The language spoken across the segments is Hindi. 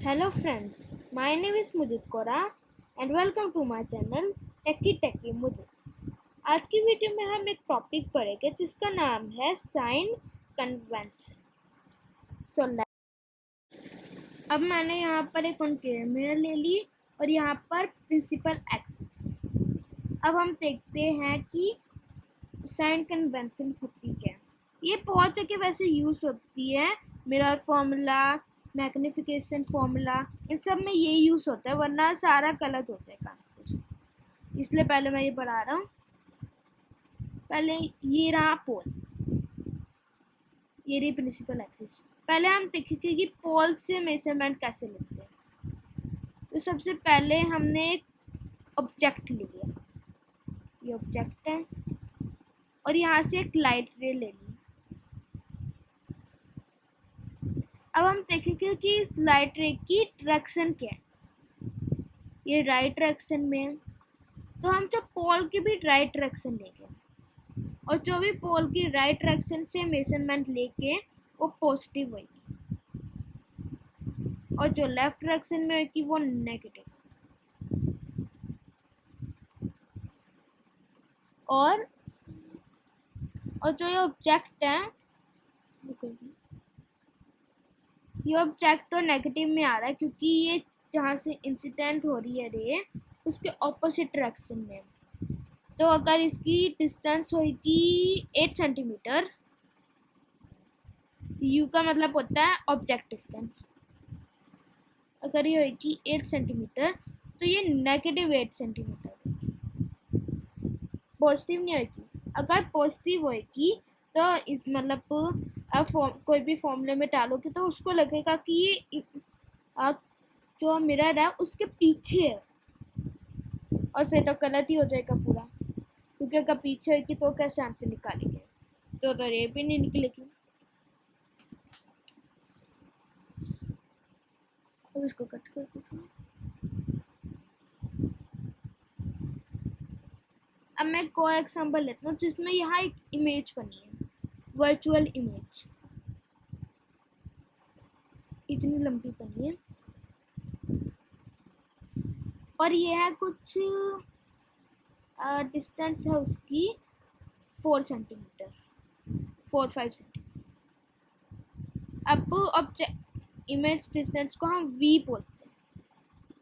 Hello friends, my name is Mudit Kora and welcome to my channel Techie Mudit। आज की वीडियो में हम एक टॉपिक पढ़ेंगे जिसका नाम है साइन कन्वेंशन। अब मैंने यहाँ पर एक कॉन्केव मिरर ले ली और यहाँ पर प्रिंसिपल एक्सिस। अब हम देखते हैं कि साइन कन्वेंशन होती क्या है। ये बहुत जगह वैसे यूज़ होती है, मिरर फॉर्मूला, मैग्निफिकेशन फॉर्मूला, इन सब में ये यूज़ होता है, वरना सारा गलत हो जाएगा आंसर। इसलिए पहले मैं ये पढ़ा रहा हूँ। पहले ये रहा पोल, ये रही प्रिंसिपल एक्सिस। पहले हम देखेंगे कि पोल से मेजरमेंट कैसे लेते हैं। तो सबसे पहले हमने एक ऑब्जेक्ट ले लिया, ये ऑब्जेक्ट है, और यहाँ से एक लाइट रे ले ली। अब हम देखेंगे कि इस लाइट रे की डायरेक्शन क्या है। ये राइट डायरेक्शन में है, तो हम जो पोल की भी राइट डायरेक्शन लेंगे, और जो भी पोल की राइट डायरेक्शन से मेजरमेंट लेके वो पॉजिटिव होगी, और जो लेफ्ट डायरेक्शन में होगी वो नेगेटिव। और जो ये ऑब्जेक्ट है, ये ऑब्जेक्ट तो नेगेटिव में आ रहा है क्योंकि ये जहाँ से इंसिडेंट हो रही है रे उसके ऑपोजिट डायरेक्शन में। तो अगर इसकी डिस्टेंस होगी 8 सेंटीमीटर, यू का मतलब होता है ऑब्जेक्ट डिस्टेंस, अगर ये होगी 8 सेंटीमीटर तो ये नेगेटिव 8 सेंटीमीटर होगी, पॉजिटिव नहीं होगी। अगर पॉजिटिव होगी तो मतलब आप कोई भी फॉर्मूले में डालोगे तो उसको लगेगा कि ये जो मिरर है उसके पीछे है, और फिर तो गलत ही हो जाएगा पूरा, क्योंकि अगर पीछे होगी तो कैसे आंसर निकालेंगे, तो ये भी नहीं निकलेगी। अब इसको कट कर देती हूँ। अब मैं एक और एग्जाम्पल लेता हूँ जिसमें यहाँ एक इमेज बनी है, वर्चुअल इमेज, इतनी लंबी बनी है, और ये है कुछ डिस्टेंस है उसकी 4 सेंटीमीटर, 4-5 सेंटीमीटर। अब ऑब्जेक्ट इमेज डिस्टेंस को हम v बोलते हैं,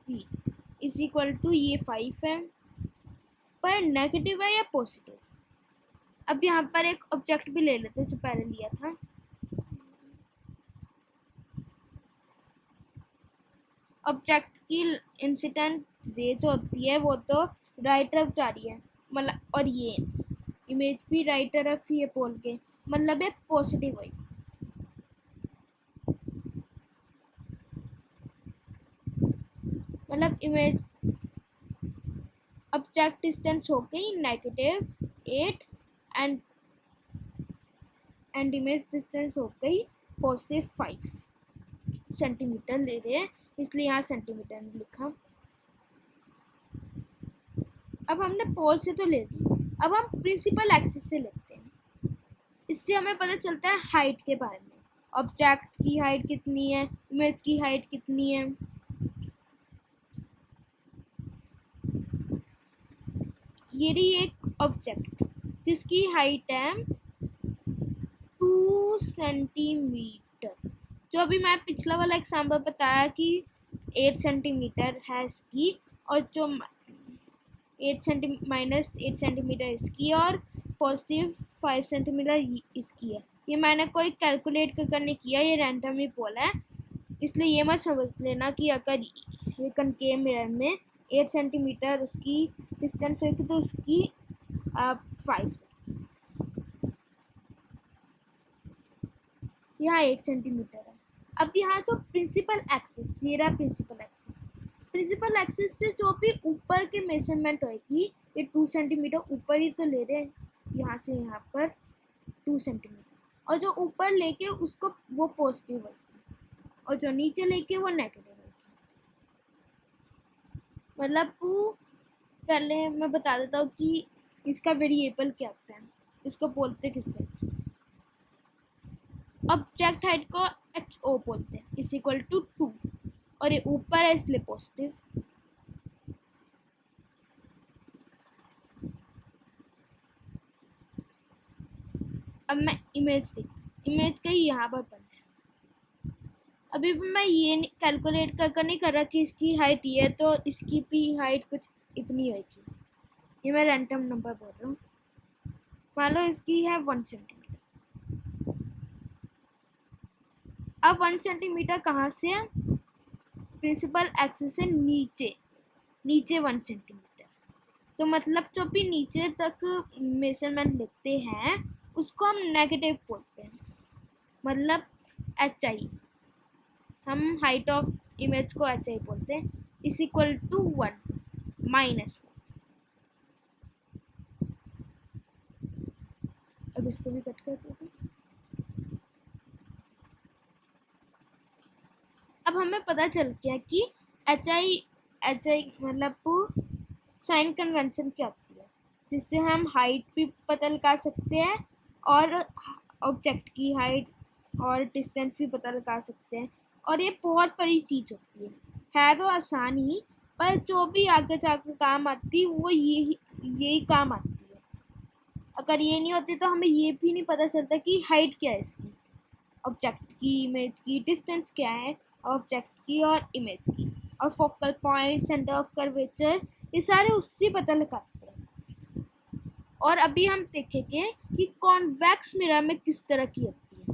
v इज इक्वल टू ये 5 है, पर नेगेटिव है या पॉजिटिव। अब यहाँ पर एक ऑब्जेक्ट भी ले लेते हैं जो पहले लिया था। ऑब्जेक्ट की इंसिडेंट रे जो होती है वो तो राइट तरफ जा रही है, मतलब, और ये इमेज भी राइट तरफ ही है पोल के, मतलब है पॉजिटिव है। मतलब इमेज ऑब्जेक्ट डिस्टेंस हो गई नेगेटिव 8 एंड इमेज डिस्टेंस हो गई पॉजिटिव 5 सेंटीमीटर ले रहे हैं, इसलिए यहाँ सेंटीमीटर ने लिखा। अब हमने पोल से तो ले ली, अब हम प्रिंसिपल एक्सिस से लेते हैं। इससे हमें पता चलता है हाइट के बारे में, ऑब्जेक्ट की हाइट कितनी है, इमेज की हाइट कितनी है। ये रही एक ऑब्जेक्ट जिसकी हाइट है 2 सेंटीमीटर, जो अभी मैं पिछला वाला एग्जाम्पल बताया कि 8 सेंटीमीटर है इसकी, और जो माइनस 8 सेंटीमीटर इसकी, और पॉजिटिव 5 सेंटीमीटर इसकी है। ये मैंने कोई कैलकुलेट करने किया, ये रैंडम ही बोला है, इसलिए ये मत समझ लेना कि अगर ये कनकेव मिरर में 8 सेंटीमीटर उसकी डिस्टेंस होगी तो उसकी 5, यहाँ 8 सेंटीमीटर है। अब यहाँ जो प्रिंसिपल एक्सिस, ये रहा प्रिंसिपल एक्सिस, प्रिंसिपल एक्सिस से जो भी ऊपर के मेजरमेंट होगी, ये 2 सेंटीमीटर ऊपर ही तो ले रहे हैं, यहाँ से यहाँ पर 2 सेंटीमीटर, और जो ऊपर लेके उसको वो पॉजिटिव होगी, और जो नीचे लेके वो नेगेटिव होगी। मतलब पहले मैं बता देता हूँ कि इसका वेरिएबल क्या होता है, इसको बोलते किस तरह से। ऑब्जेक्ट हाइट को HO बोलते हैं, इज इक्वल टू 2, और ये ऊपर है इसलिए पॉजिटिव। अब मैं इमेज देखती हूँ, इमेज कहीं यहाँ पर बन है। अभी भी मैं ये कैलकुलेट कर नहीं कर रहा कि इसकी हाइट ये है तो इसकी भी हाइट कुछ इतनी होगी। ये मैं रैंडम नंबर बोल रहा हूँ। मान लो इसकी है 1 सेंटीमीटर। अब 1 सेंटीमीटर कहाँ से है? प्रिंसिपल एक्सिस से नीचे 1 सेंटीमीटर। तो मतलब जो भी नीचे तक मेजरमेंट लिखते हैं उसको हम नेगेटिव बोलते हैं, मतलब HI। हम हाइट ऑफ इमेज को HI बोलते हैं, इज इक्वल टू 1 -1। अब इसको भी कट कर देते हैं। अब हमें पता चल गया कि HI मतलब साइन कन्वेंशन क्या होती है, जिससे हम हाइट भी पता लगा सकते हैं और ऑब्जेक्ट की हाइट और डिस्टेंस भी पता लगा सकते हैं। और ये बहुत बड़ी चीज़ होती है तो आसान ही, पर जो भी आगे जाकर काम आती है वो यही काम आती है। अगर ये नहीं होती तो हमें ये भी नहीं पता चलता कि हाइट क्या है इसकी, ऑब्जेक्ट की, इमेज की, डिस्टेंस क्या है ऑब्जेक्ट की और इमेज की, और focal point, centre of curvature, ये सारे उससे पता लगाते हैं। और अभी हम देखेंगे कि कॉन्वेक्स मिरर में किस तरह की होती है।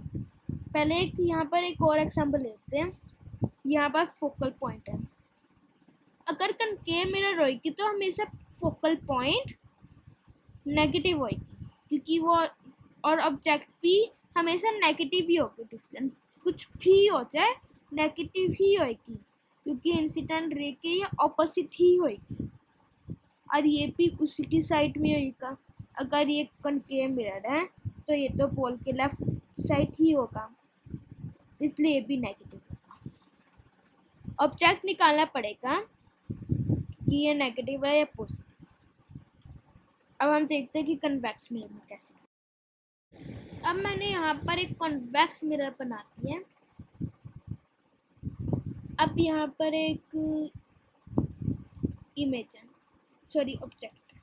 पहले यहाँ पर एक और एग्जांपल लेते हैं। यहाँ पर फोकल पॉइंट है। अगर कनकेव मिरर होगी तो हमेशा फोकल पॉइंट नेगेटिव होगी, क्योंकि वो, और ऑब्जेक्ट भी हमेशा नेगेटिव ही होगी। डिस्टेंस कुछ भी हो जाए नेगेटिव ही होगी, क्योंकि इंसिडेंट रे के ये ऑपोजिट ही होगी। और ये भी उसी की साइड में होगा। अगर ये कनकेव मिरर है तो ये तो पोल के लेफ्ट साइड ही होगा, इसलिए ये भी नेगेटिव होगा। ऑब्जेक्ट निकालना पड़ेगा कि ये नेगेटिव है या पॉजिटिव। अब हम देखते हैं कि कन्वेक्स मिरर में कैसे। अब मैंने यहाँ पर एक कन्वेक्स मिरर बना दी है। अब यहाँ पर एक इमेज है, सॉरी ऑब्जेक्ट,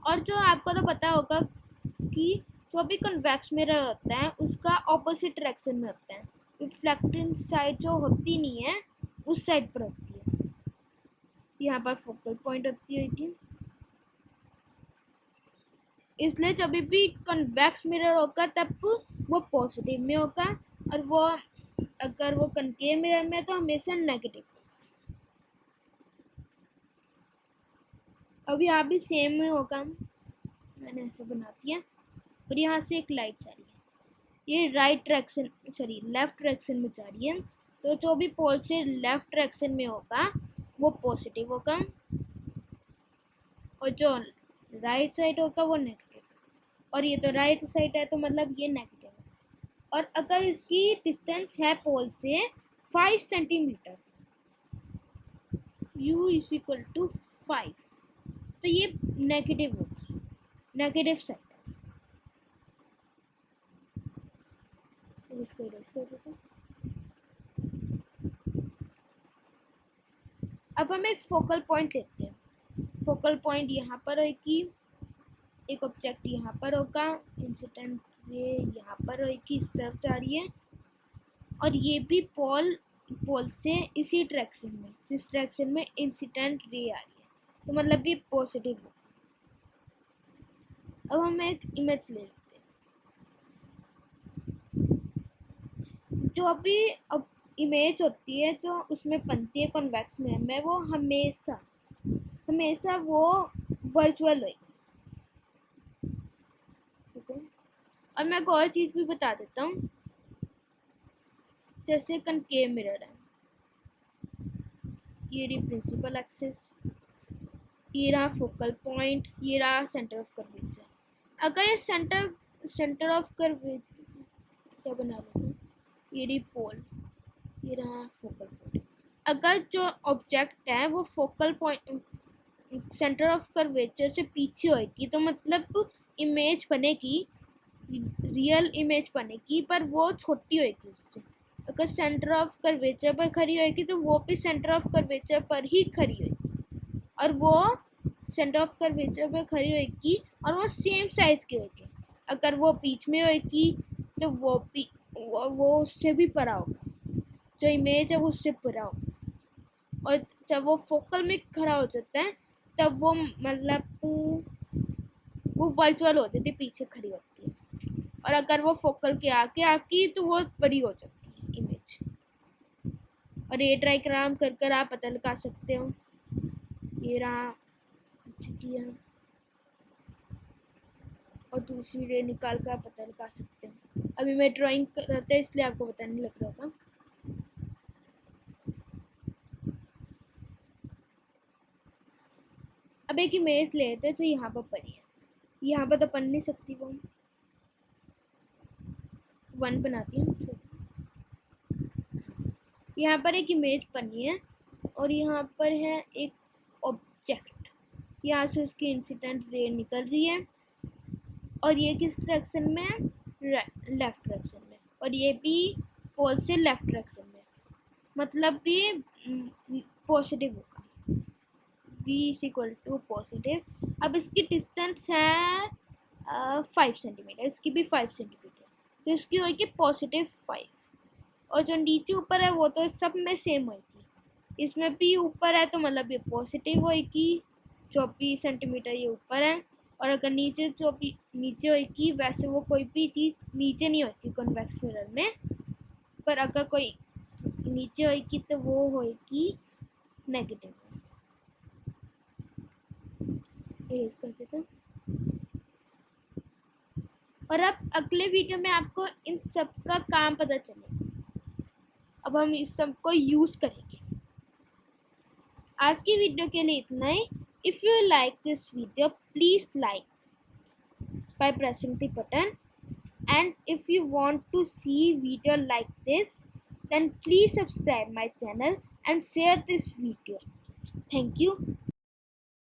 और जो आपको तो पता होगा कि जो भी कन्वेक्स मिरर होता है उसका ऑपोजिट डायरेक्शन में होता है। रिफ्लेक्टिंग साइड जो होती नहीं है उस साइड पर होती है। यहाँ पर फोकल पॉइंट होती है, इसलिए जब भी कन्वेक्स मिरर होगा तब वो पॉजिटिव में होगा, और वो अगर वो कनकेव मिरर में तो हमेशा नेगेटिव होगा। अब यहाँ भी सेम में होगा, मैंने ऐसे बना दिया। और यहाँ से एक लाइट आ रही है, ये right direction sorry left direction में जा रही है, तो जो भी पोल से लेफ्ट डायरेक्शन में होगा वो पॉजिटिव होगा, और जो राइट साइड होगा वो नेगेटिव। और ये तो राइट साइड है तो मतलब ये नेगेटिव है। और अगर इसकी डिस्टेंस है पोल से 5 centimetre, u is equal to 5, तो ये नेगेटिव होगा, नेगेटिव साइड है। इसको इरेज कर देते हैं। अब हम एक फोकल पॉइंट लेते हैं। फोकल पॉइंट यहाँ पर होगी, एक ऑब्जेक्ट यहाँ पर होगा, इंसिडेंट रे यहाँ पर होगी, इस तरफ जा रही है, और ये भी पोल से इसी डायरेक्शन में, जिस डायरेक्शन में इंसिडेंट रे आ रही है, तो मतलब ये पॉजिटिव होगा। अब हम एक इमेज ले लेते हैं। जो भी अब इमेज होती है जो उसमें बनती है कॉन्वेक्स मिरर में, वो हमेशा वो वर्चुअल होगी। और मैं एक और चीज़ भी बता देता हूँ, जैसे कनकेव मिरर है, ये रही प्रिंसिपल एक्सिस, ये रहा फोकल पॉइंट, ये रहा सेंटर ऑफ कर्वेचर। अगर ये सेंटर ऑफ कर्वेचर क्या बना लूँ, ये रही पोल, ये रहा फोकल पॉइंट। अगर जो ऑब्जेक्ट है वो focal point centre of curvature से पीछे होगी तो मतलब इमेज बनेगी, रियल इमेज बनेगी, पर वो छोटी होगी उससे। अगर सेंटर ऑफ कर्वेचर पर खड़ी होगी तो वो भी सेंटर ऑफ कर्वेचर पर ही खड़ी होगी, और वो सेंटर ऑफ कर्वेचर पर खड़ी होगी और वो सेम साइज की होगी। अगर वो बीच में होगी तो वो उससे भी बड़ा होगा, जो इमेज है वो उससे बड़ा होगा। और जब वो फोकल में खड़ा हो जाता है तब वो मतलब वो वर्चुअल हो जाती है, पीछे खड़ी होती है। और अगर वो फोकल के आगे आकी तो वो बड़ी हो जाती है इमेज। और ये डायग्राम कर कर आप पता लगा सकते हो। ये रहा, अच्छा किया, और दूसरी रे निकाल कर आप पता लगा सकते हो। अभी मैं ड्राइंग करते हैं इसलिए आपको पता नहीं लग रहा होगा। अब एक इमेज लेते हैं जो यहाँ पर पड़ी है, यहाँ पर तो पढ़ नहीं सकती, वो 1 बनाती हूँ। यहाँ पर एक इमेज बनी है और यहाँ पर है एक ऑब्जेक्ट, यहाँ से उसकी इंसिडेंट रे निकल रही है और ये किस डायरेक्शन में है, लेफ्ट डायरेक्शन में, और ये भी पोल से लेफ्ट डायरेक्शन में, मतलब भी पॉजिटिव होगा, v is equal to positive. अब इसकी डिस्टेंस है 5 सेंटीमीटर, इसकी भी 5 सेंटीमीटर, तो इसकी होगी +5। और जो नीचे ऊपर है वो तो सब में सेम होगी, इसमें भी ऊपर है तो मतलब ये पॉजिटिव होगी, 24 सेंटीमीटर ये ऊपर है। और अगर नीचे जो भी नीचे होगी, वैसे वो कोई भी चीज़ नीचे नहीं होगी कॉन्वेक्स मिरर में, पर अगर कोई नीचे होगी तो वो होगी नेगेटिव। इरेज कर देते हैं। और अब अगले वीडियो में आपको इन सब का काम पता चलेगा। अब हम इस सब को यूज़ करेंगे। आज की वीडियो के लिए इतना ही। If you like this video, please like by pressing the button, and if you want to see video like this, then please subscribe my channel and share this video. Thank you.